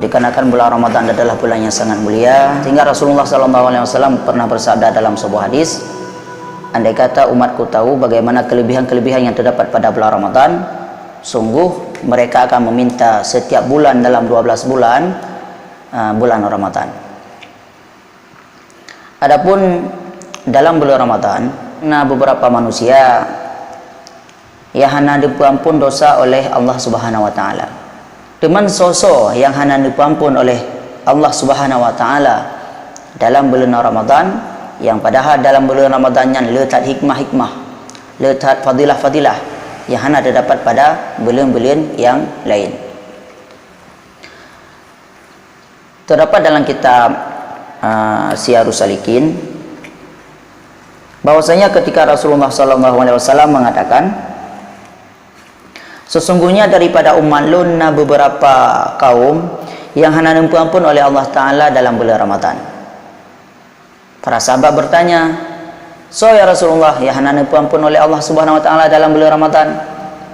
dikarenakan bulan Ramadan adalah bulan yang sangat mulia, sehingga Rasulullah SAW pernah bersabda dalam sebuah hadis, andai kata umatku tahu bagaimana kelebihan-kelebihan yang terdapat pada bulan Ramadan, sungguh mereka akan meminta setiap bulan dalam 12 bulan bulan Ramadan. Adapun dalam bulan Ramadan, beberapa manusia yang hana diampun dosa oleh Allah Subhanahu wa taala. Teman sosok yang hana diampun oleh Allah Subhanahu wa taala dalam bulan Ramadan, yang padahal dalam bulan Ramadan yang letak hikmah-hikmah, letak fadilah-fadilah yang hana terdapat pada bulan-bulan yang lain. Terdapat dalam kitab Syiarus Salikin bahwasanya ketika Rasulullah SAW mengatakan, sesungguhnya daripada umat lunna beberapa kaum yang hana diampun oleh Allah Ta'ala dalam bulan Ramadan. Para sahabat bertanya, so ya Rasulullah, yang hana diampun oleh Allah Subhanahu Wa Ta'ala dalam bulan Ramadan?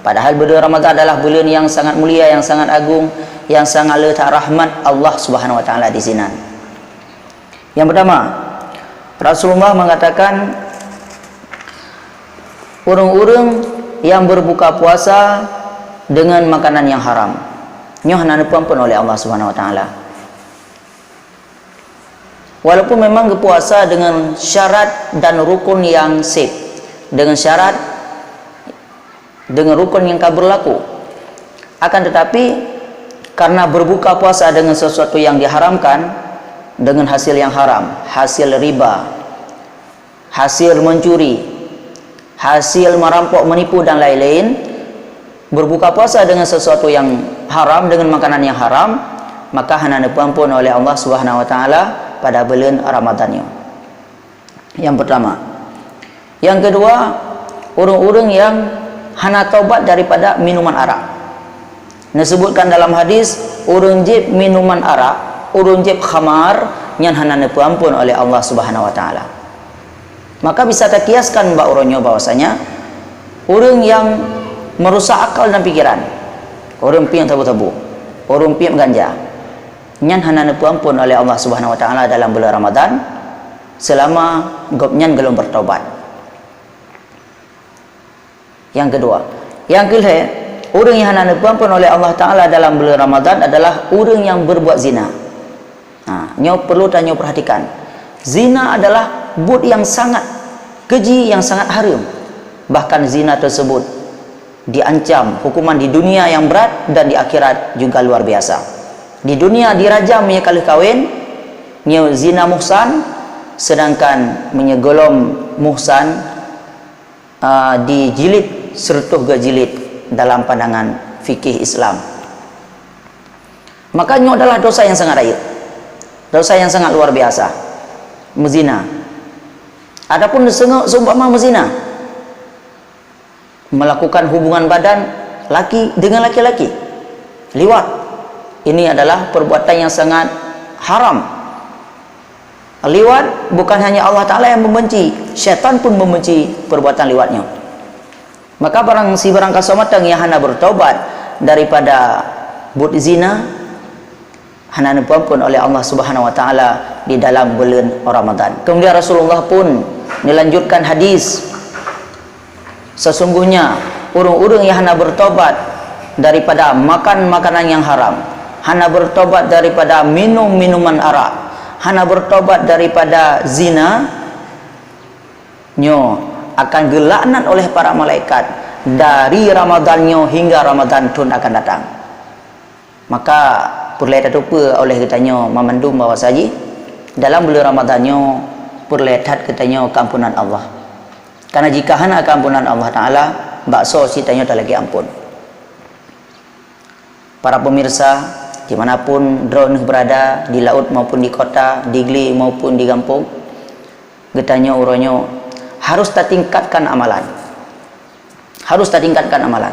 Padahal bulan Ramadan adalah bulan yang sangat mulia, yang sangat agung, yang sangat letak rahmat Allah Subhanahu Wa Ta'ala di sini. Yang pertama, Rasulullah mengatakan, orang-orang yang berbuka puasa dengan makanan yang haram, nyoh hana diampun oleh Allah Subhanahu wa taala. Walaupun memang berpuasa dengan syarat dan rukun yang sip, dengan syarat dengan rukun yang berlaku, akan tetapi karena berbuka puasa dengan sesuatu yang diharamkan, dengan hasil yang haram, hasil riba, hasil mencuri, hasil merampok, menipu dan lain-lain, berbuka puasa dengan sesuatu yang haram, dengan makanan yang haram, maka hana diampun oleh Allah Subhanahu wa taala pada bulan Ramadan. Yang pertama. Yang kedua, orang-orang yang hana taubat daripada minuman arak. Disebutkan dalam hadis, orang jeb minuman arak, orang jeb khamar, yang hana diampun oleh Allah Subhanahu wa taala. Maka bisa kita kiaskan mbak orangnya bahwasanya orang yang merusak akal dan pikiran, orang piang tabu-tabu, orang piang ganja, nyan hana diampun oleh Allah Subhanahu wa taala dalam bulan Ramadan selama gopnyan belum bertaubat. Yang kedua. Yang kedua, orang yang hana diampun oleh Allah taala dalam bulan Ramadan adalah orang yang berbuat zina. Nyo perlu dan nyo perhatikan. Zina adalah bud yang sangat keji, yang sangat haram. Bahkan zina tersebut diancam hukuman di dunia yang berat, dan di akhirat juga luar biasa. Di dunia dirajam kali kawin, zina muhsan, sedangkan menyegolom muhsan dijilid sertuh gejilid dalam pandangan fikih Islam. Makanya adalah dosa yang sangat raya, dosa yang sangat luar biasa, mezina. Adapun seumpama mezina, melakukan hubungan badan laki dengan laki-laki, liwat, ini adalah perbuatan yang sangat haram. Liwat bukan hanya Allah Ta'ala yang membenci, syaitan pun membenci perbuatan liwatnya. Maka barang kasomatang yang hana bertaubat daripada bud zina, hana diampun oleh Allah Subhanahu wa taala di dalam bulan Ramadan. Kemudian Rasulullah pun melanjutkan hadis, sesungguhnya orang-orang yang hana bertobat daripada makan makanan yang haram, hana bertobat daripada minum minuman arak, hana bertobat daripada zina, nyo akan gelaknat oleh para malaikat dari Ramadannya hingga Ramadan tun akan datang. Maka perlu lupa oleh katanya memandum bahawa saji dalam bulan Ramadannya perlihat katanya keampunan Allah. Karena jika hana keampunan Allah Ta'ala, bakso citanya tak lagi ampun. Para pemirsa, dimanapun drone berada, di laut maupun di kota, di gili maupun di kampung, getanya uronyo harus tak tingkatkan amalan. Harus tak tingkatkan amalan.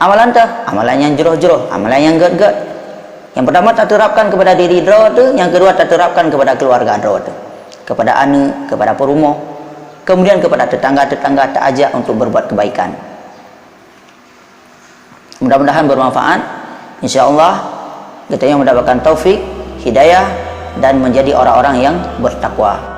Amalan tak, amalan yang jeroh-jeroh, amalan yang ged-ged. Yang pertama tak terapkan kepada diri draw tu, yang kedua tak terapkan kepada keluarga draw tu, kepada anak, kepada perumah, kemudian kepada tetangga-tetangga tak ajak untuk berbuat kebaikan. Mudah-mudahan bermanfaat. InsyaAllah kita yang mendapatkan taufik, hidayah, dan menjadi orang-orang yang bertakwa.